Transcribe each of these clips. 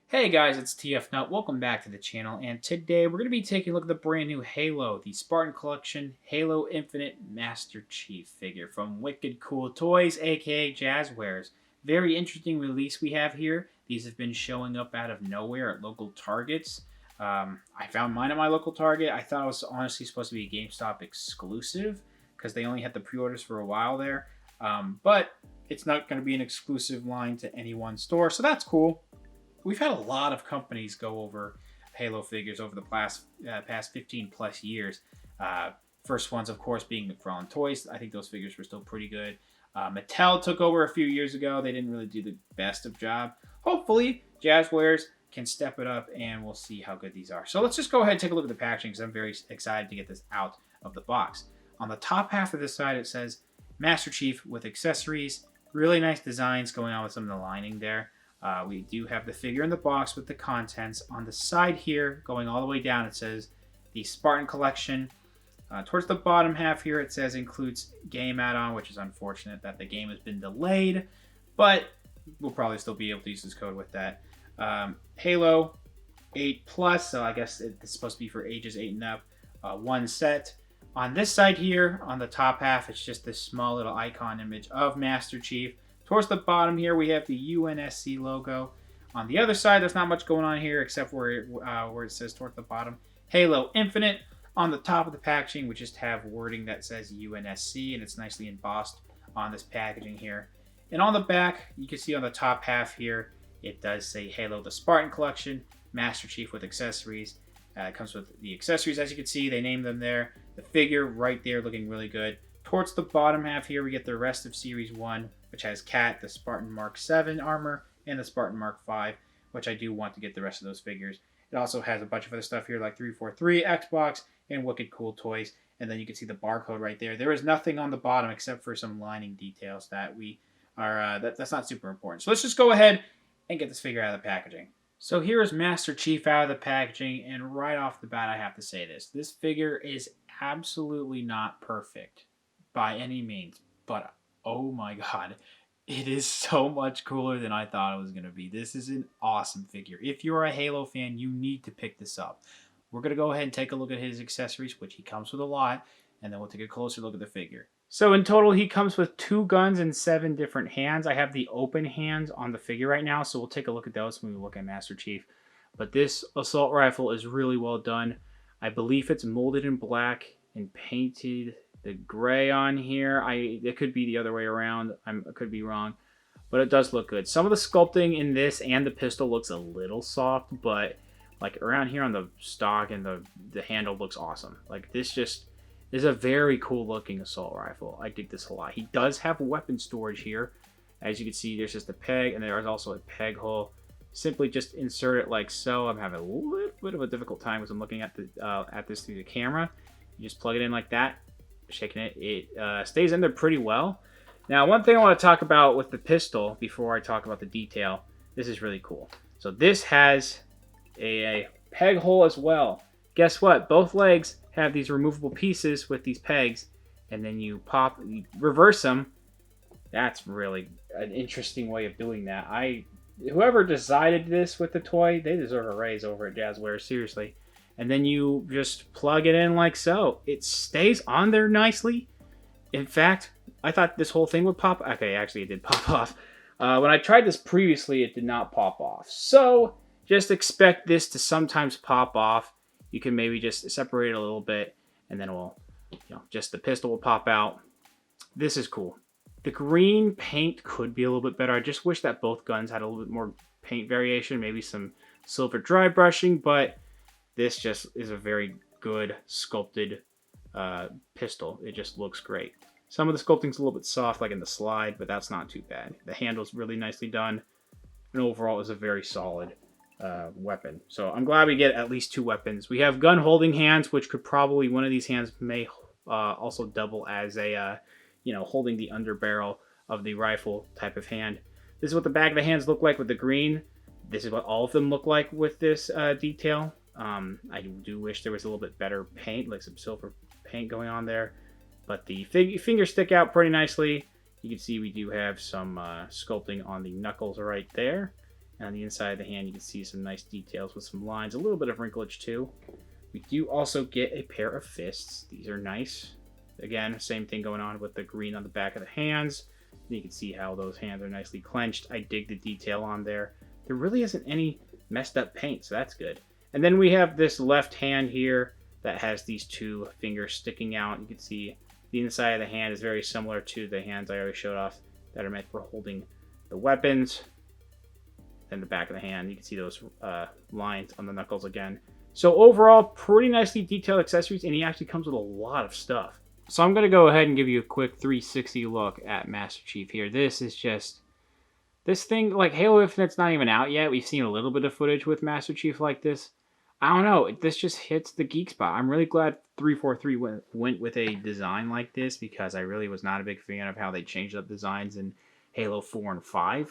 Hey guys, it's TF Nut. Welcome back to the channel, and today we're going to be taking a look at the brand new Halo, the Spartan Collection Halo Infinite Master Chief figure from Wicked Cool Toys, aka Jazwares. Very interesting release we have here. These have been showing up out of nowhere at local Targets. I found mine at my local Target. I thought it was honestly supposed to be a Gamestop exclusive because they only had the pre-orders for a while there. But it's not going to be an exclusive line to any one store, so that's cool. We've had a lot of companies go over Halo figures over the past 15 plus years. First ones, of course, being McFarlane Toys. I think those figures were still pretty good. Mattel took over a few years ago. They didn't really do the best of job. Hopefully, Jazwares can step it up, and we'll see how good these are. So let's just go ahead and take a look at the packaging because I'm very excited to get this out of the box. On the top half of this side, it says Master Chief with accessories. Really nice designs going on with some of the lining there. We do have the figure in the box with the contents. On the side here, going all the way down, it says the Spartan Collection. Towards the bottom half here, it says includes game add-on, which is unfortunate that the game has been delayed, but we'll probably still be able to use this code with that. Halo 8+, so I guess it's supposed to be for ages 8 and up. One set. On this side here, on the top half, it's just this small little icon image of Master Chief. Towards the bottom here, we have the UNSC logo. On the other side, there's not much going on here except where it says towards the bottom, Halo Infinite. On the top of the packaging, we just have wording that says UNSC, and it's nicely embossed on this packaging here. And on the back, you can see on the top half here, it does say Halo the Spartan Collection, Master Chief with accessories. It comes with the accessories, as you can see, they named them there. The figure right there looking really good. Towards the bottom half here, we get the rest of Series 1, which has Cat, the Spartan Mark 7 armor, and the Spartan Mark 5, which I do want to get the rest of those figures. It also has a bunch of other stuff here like 343, Xbox, and Wicked Cool Toys. And then you can see the barcode right there. There is nothing on the bottom except for some lining details that we are, that's not super important. So let's just go ahead and get this figure out of the packaging. So here is Master Chief out of the packaging, and right off the bat I have to say this. This figure is absolutely not perfect by any means, but oh my god, it is so much cooler than I thought it was going to be. This is an awesome figure. If you're a Halo fan, you need to pick this up. We're going to go ahead and take a look at his accessories, which he comes with a lot, and then we'll take a closer look at the figure. So in total, he comes with 2 guns and 7 different hands. I have the open hands on the figure right now, so we'll take a look at those when we look at Master Chief. But this assault rifle is really well done. I believe it's molded in black and painted the gray on here. It could be the other way around. I could be wrong, but it does look good. Some of the sculpting in this and the pistol looks a little soft, but like around here on the stock and the handle looks awesome. Like this just is a very cool looking assault rifle. I dig this a lot. He does have weapon storage here. As you can see, there's just a peg, and there's also a peg hole. Simply just insert it like so. I'm having a little bit of a difficult time because I'm looking at this through the camera. You just plug it in like that. Shaking it stays in there pretty well. Now, one thing I want to talk about with the pistol before I talk about the detail, this is really cool. So this has a peg hole as well. Guess what? Both legs have these removable pieces with these pegs, and then you reverse them. That's really an interesting way of doing that. Whoever decided this with the toy, they deserve a raise over at Jazwares, seriously. And then you just plug it in like so. It stays on there nicely. In fact, I thought this whole thing would pop. Okay, actually it did pop off. When I tried this previously, it did not pop off. So just expect this to sometimes pop off. You can maybe just separate it a little bit, and then it will, just the pistol will pop out. This is cool. The green paint could be a little bit better. I just wish that both guns had a little bit more paint variation, maybe some silver dry brushing, but this just is a very good sculpted pistol. It just looks great. Some of the sculpting's a little bit soft, like in the slide, but that's not too bad. The handle's really nicely done, and overall is a very solid weapon. So I'm glad we get at least 2 weapons. We have gun holding hands, which could probably, one of these hands may also double as a, holding the underbarrel of the rifle type of hand. This is what the back of the hands look like with the green. This is what all of them look like with this detail. I do wish there was a little bit better paint, like some silver paint going on there. But the fingers stick out pretty nicely. You can see we do have some sculpting on the knuckles right there. And on the inside of the hand, you can see some nice details with some lines, a little bit of wrinklage too. We do also get a pair of fists. These are nice. Again, same thing going on with the green on the back of the hands. You can see how those hands are nicely clenched. I dig the detail on there. There really isn't any messed up paint, so that's good. And then we have this left hand here that has these two fingers sticking out. You can see the inside of the hand is very similar to the hands I already showed off that are meant for holding the weapons. Then the back of the hand, you can see those lines on the knuckles again. So overall, pretty nicely detailed accessories, and he actually comes with a lot of stuff. So I'm going to go ahead and give you a quick 360 look at Master Chief here. This is just... This thing, like Halo Infinite's not even out yet. We've seen a little bit of footage with Master Chief like this. I don't know. This just hits the geek spot. I'm really glad 343 went with a design like this, because I really was not a big fan of how they changed up designs in Halo 4 and 5.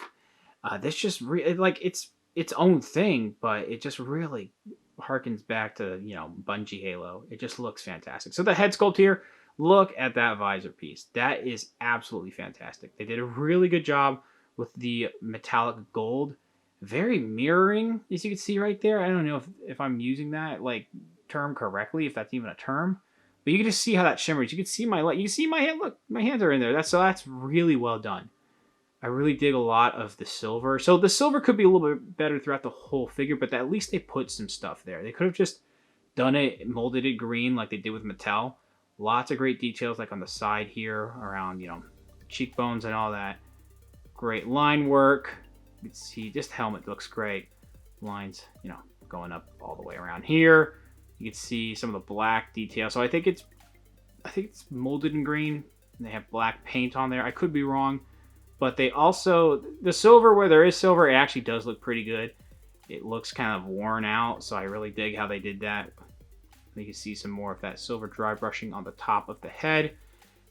This just like it's its own thing, but it just really harkens back to, you know, Bungie Halo. It just looks fantastic. So the head sculpt here, look at that visor piece. That is absolutely fantastic. They did a really good job with the metallic gold. Very mirroring, as you can see right there. I don't know if I'm using that like term correctly, if that's even a term. But you can just see how that shimmers. You can see my light. You can see my hand. Look, my hands are in there. That's really well done. I really dig a lot of the silver. So the silver could be a little bit better throughout the whole figure, but at least they put some stuff there. They could have just done it, molded it green like they did with Mattel. Lots of great details like on the side here around, you know, cheekbones and all that. Great line work. You can see just helmet looks great. Lines, you know, going up all the way around here. You can see some of the black detail. So I think it's molded in green. And they have black paint on there. I could be wrong. But they also, the silver, where there is silver, it actually does look pretty good. It looks kind of worn out, so I really dig how they did that. You can see some more of that silver dry brushing on the top of the head.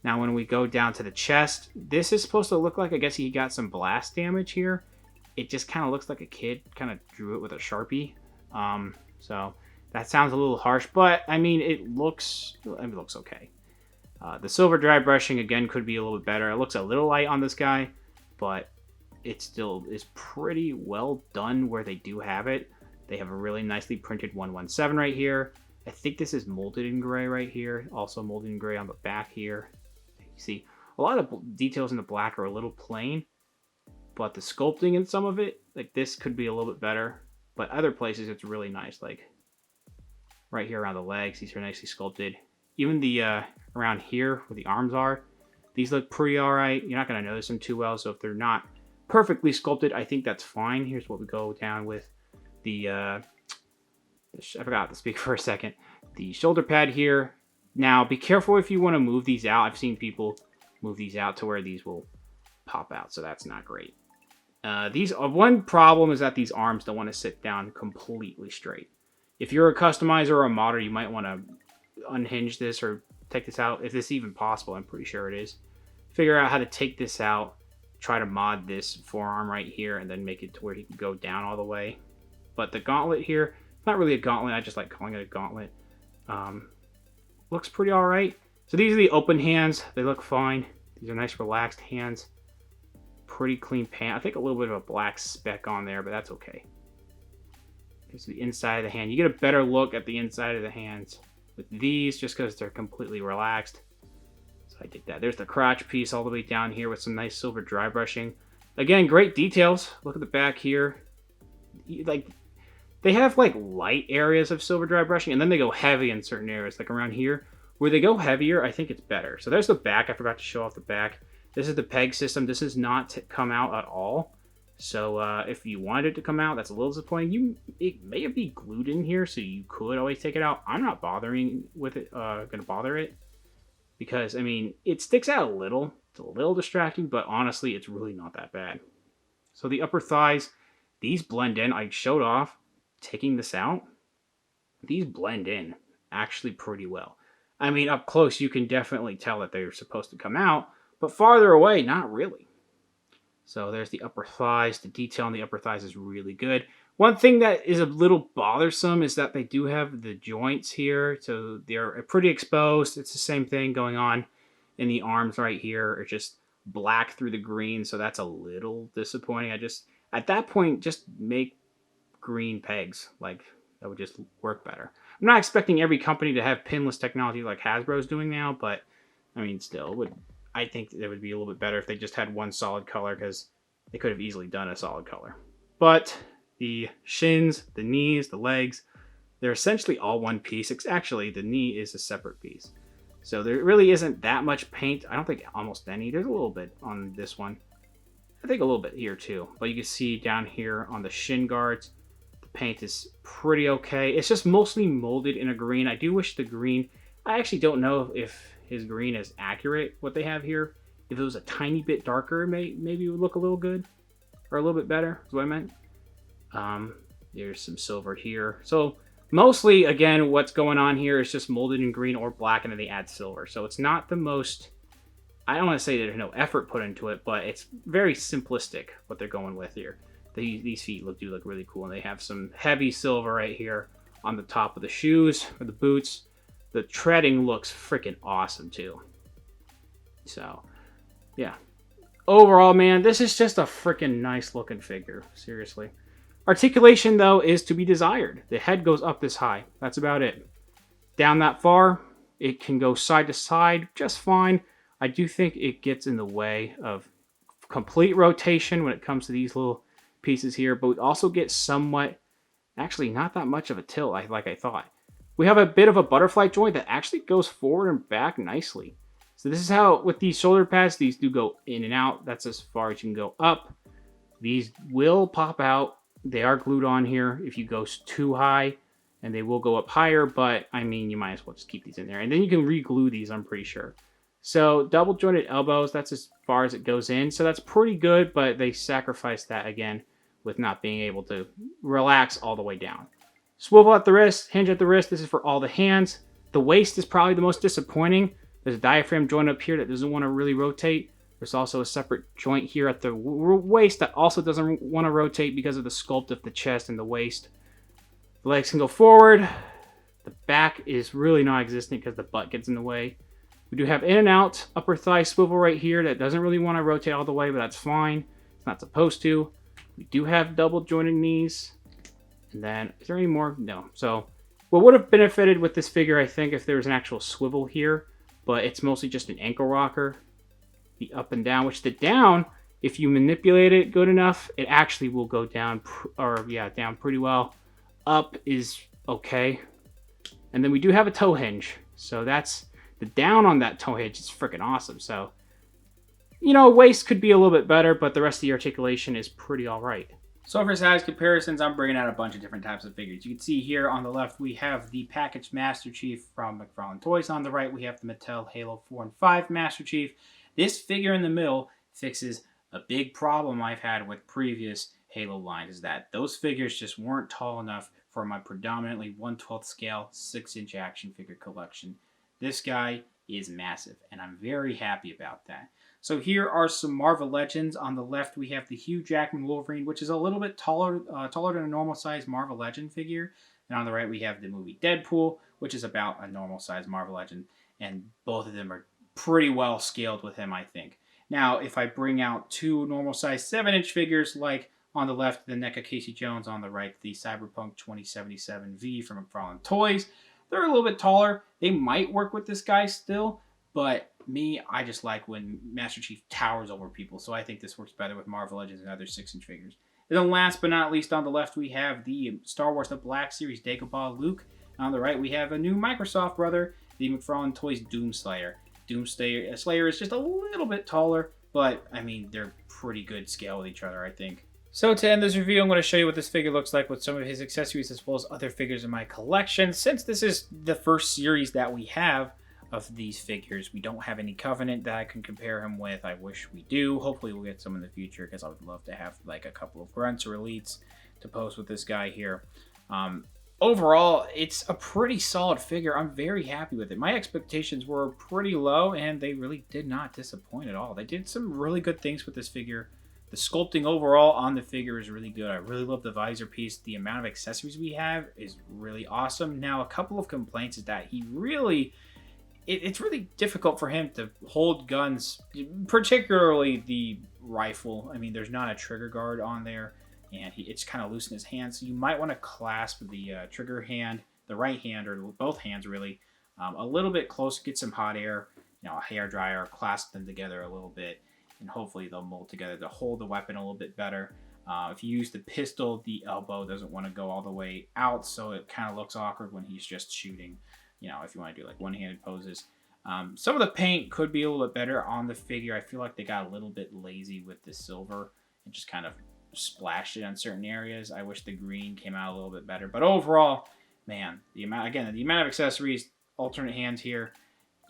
Now when we go down to the chest, this is supposed to look like, I guess he got some blast damage here. It just kind of looks like a kid kind of drew it with a Sharpie. So that sounds a little harsh, but I mean, it looks okay. The silver dry brushing, again, could be a little bit better. It looks a little light on this guy, but it still is pretty well done where they do have it. They have a really nicely printed 117 right here. I think this is molded in gray right here. Also molded in gray on the back here. You see, a lot of details in the black are a little plain, but the sculpting in some of it, like this, could be a little bit better. But other places, it's really nice. Like right here around the legs, these are nicely sculpted. Even the around here where the arms are, these look pretty all right. You're not going to notice them too well, so if they're not perfectly sculpted, I think that's fine. Here's what we go down with the I forgot to speak for a second. The shoulder pad here. Now, be careful if you want to move these out. I've seen people move these out to where these will pop out, so that's not great. One problem is that these arms don't want to sit down completely straight. If you're a customizer or a modder, you might want to unhinge this or take this out, if this is even possible. I'm pretty sure it is. Figure out how to take this out, try to mod this forearm right here, and then make it to where he can go down all the way. But the gauntlet here, it's not really a gauntlet, I just like calling it a gauntlet. Looks pretty all right. So these are the open hands. They look fine. These are nice relaxed hands. Pretty clean paint. I think a little bit of a black speck on there, but that's okay. Here's the inside of the hand. You get a better look at the inside of the hands with these, just because they're completely relaxed. So I did that. There's the crotch piece all the way down here with some nice silver dry brushing. Again, great details. Look at the back here. Like, they have like light areas of silver dry brushing, and then they go heavy in certain areas, like around here. Where they go heavier, I think it's better. So there's the back. I forgot to show off the back. This is the peg system. This is not come out at all. So if you wanted it to come out, that's a little disappointing. It may be glued in here, so you could always take it out. I'm not bothering with it. Gonna bother it because I mean it sticks out a little. It's a little distracting, but honestly, it's really not that bad. So the upper thighs, these blend in. I showed off taking this out. These blend in actually pretty well. I mean, up close, you can definitely tell that they're supposed to come out, but farther away, not really. So there's the upper thighs. The detail on the upper thighs is really good. One thing that is a little bothersome is that they do have the joints here, so they're pretty exposed. It's the same thing going on in the arms right here. It's just black through the green, so that's a little disappointing. At that point, just make green pegs. Like, that would just work better. I'm not expecting every company to have pinless technology like Hasbro's doing now, but I mean, still, I think it would be a little bit better if they just had one solid color, because they could have easily done a solid color. But the shins, the knees, the legs, they're essentially all one piece. Actually, the knee is a separate piece. So there really isn't that much paint. I don't think almost any. There's a little bit on this one. I think a little bit here too. But you can see down here on the shin guards, the paint is pretty okay. It's just mostly molded in a green. I do wish the green, I actually don't know if his green is accurate, what they have here. If it was a tiny bit darker, maybe it would look a little good. Or a little bit better, is what I meant. There's some silver here. So mostly, again, what's going on here is just molded in green or black, and then they add silver. So it's not the most, I don't want to say there's no effort put into it, but it's very simplistic what they're going with here. These feet do look really cool, and they have some heavy silver right here on the top of the shoes or the boots. The treading looks freaking awesome too. So, yeah. Overall, man, this is just a freaking nice looking figure. Seriously. Articulation, though, is to be desired. The head goes up this high. That's about it. Down that far, it can go side to side just fine. I do think it gets in the way of complete rotation when it comes to these little pieces here, but we also get somewhat, actually not that much of a tilt like I thought. We have a bit of a butterfly joint that actually goes forward and back nicely. So this is how, with these shoulder pads, these do go in and out. That's as far as you can go up. These will pop out. They are glued on here if you go too high, and they will go up higher, but I mean, you might as well just keep these in there. And then you can re-glue these, I'm pretty sure. So double jointed elbows, that's as far as it goes in. So that's pretty good, but they sacrifice that again with not being able to relax all the way down. Swivel at the wrist, hinge at the wrist. This is for all the hands. The waist is probably the most disappointing. There's a diaphragm joint up here that doesn't want to really rotate. There's also a separate joint here at the waist that also doesn't want to rotate because of the sculpt of the chest and the waist. The legs can go forward. The back is really non-existent because the butt gets in the way. We do have in and out upper thigh swivel right here that doesn't really want to rotate all the way, but that's fine. It's not supposed to. We do have double jointed knees. And then, is there any more? No. So, what would have benefited with this figure, I think, if there was an actual swivel here, but it's mostly just an ankle rocker. The up and down, which the down, if you manipulate it good enough, it actually will go down, down pretty well. Up is okay. And then we do have a toe hinge. So that's, the down on that toe hinge is freaking awesome. So, you know, waist could be a little bit better, but the rest of the articulation is pretty alright. So for size comparisons, I'm bringing out a bunch of different types of figures. You can see here on the left, we have the packaged Master Chief from McFarlane Toys. On the right, we have the Mattel Halo 4 and 5 Master Chief. This figure in the middle fixes a big problem I've had with previous Halo lines, is that those figures just weren't tall enough for my predominantly 1/12 scale 6-inch action figure collection. This guy is massive, and I'm very happy about that. So here are some Marvel Legends. On the left, we have the Hugh Jackman Wolverine, which is a little bit taller than a normal-sized Marvel Legend figure. And on the right, we have the movie Deadpool, which is about a normal-sized Marvel Legend. And both of them are pretty well scaled with him, I think. Now, if I bring out two normal-sized 7-inch figures, like on the left, the NECA Casey Jones, on the right, the Cyberpunk 2077 V from McFarlane Toys, they're a little bit taller. They might work with this guy still, but me, I just like when Master Chief towers over people, so I think this works better with Marvel Legends and other 6-inch figures. And then last but not least, on the left, we have the Star Wars The Black Series Dagobah Luke. And on the right, we have a new Microsoft brother, the McFarlane Toys Doomslayer. Doomslayer is just a little bit taller, but, I mean, they're pretty good scale with each other, I think. So to end this review, I'm going to show you what this figure looks like with some of his accessories as well as other figures in my collection. Since this is the first series that we have of these figures, we don't have any Covenant that I can compare him with. I wish we do. Hopefully we'll get some in the future, because I would love to have like a couple of grunts or elites to pose with this guy here. Overall, it's a pretty solid figure. I'm very happy with it. My expectations were pretty low, and they really did not disappoint at all. They did some really good things with this figure. The sculpting overall on the figure is really good. I really love the visor piece. The amount of accessories we have is really awesome. Now, a couple of complaints is that he really... It's really difficult for him to hold guns, particularly the rifle. I mean, there's not a trigger guard on there. and it's kind of loose in his hand. So you might want to clasp the trigger hand, the right hand, or both hands really, a little bit close. Get some hot air, a hair dryer, clasp them together a little bit, and hopefully they'll mold together to hold the weapon a little bit better. If you use the pistol, the elbow doesn't want to go all the way out, so it kind of looks awkward when he's just shooting. If you want to do like one-handed poses. Some of the paint could be a little bit better on the figure. I feel like they got a little bit lazy with the silver and just kind of splashed it on certain areas. I wish the green came out a little bit better. But overall, man, the amount of accessories, alternate hands here.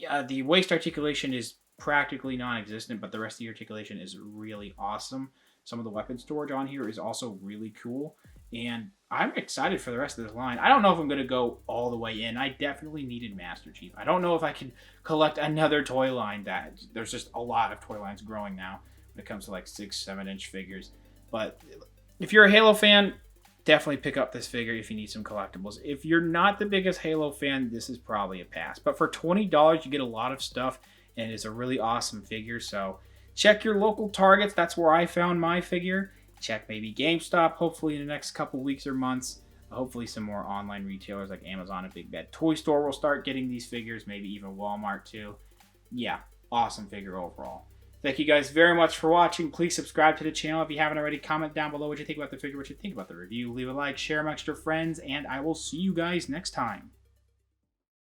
Yeah, the waist articulation is practically non-existent, but the rest of the articulation is really awesome. Some of the weapon storage on here is also really cool, and I'm excited for the rest of this line. I don't know if I'm going to go all the way in. I definitely needed Master Chief. I don't know if I can collect another toy line. There's just a lot of toy lines growing now when it comes to like 6-7 inch figures. But if you're a Halo fan, definitely pick up this figure if you need some collectibles. If you're not the biggest Halo fan, this is probably a pass. But for $20, you get a lot of stuff, and it's a really awesome figure. So check your local Targets. That's where I found my figure. Check maybe Gamestop, hopefully in the next couple weeks or months. Hopefully some more online retailers like Amazon and Big Bad Toy Store will start getting these figures, maybe even Walmart too. Yeah, awesome figure overall. Thank you guys very much for watching. Please subscribe to the channel if you haven't already. Comment down below what you think about the figure, what you think about the review. Leave a like, share amongst your friends, and I will see you guys next time.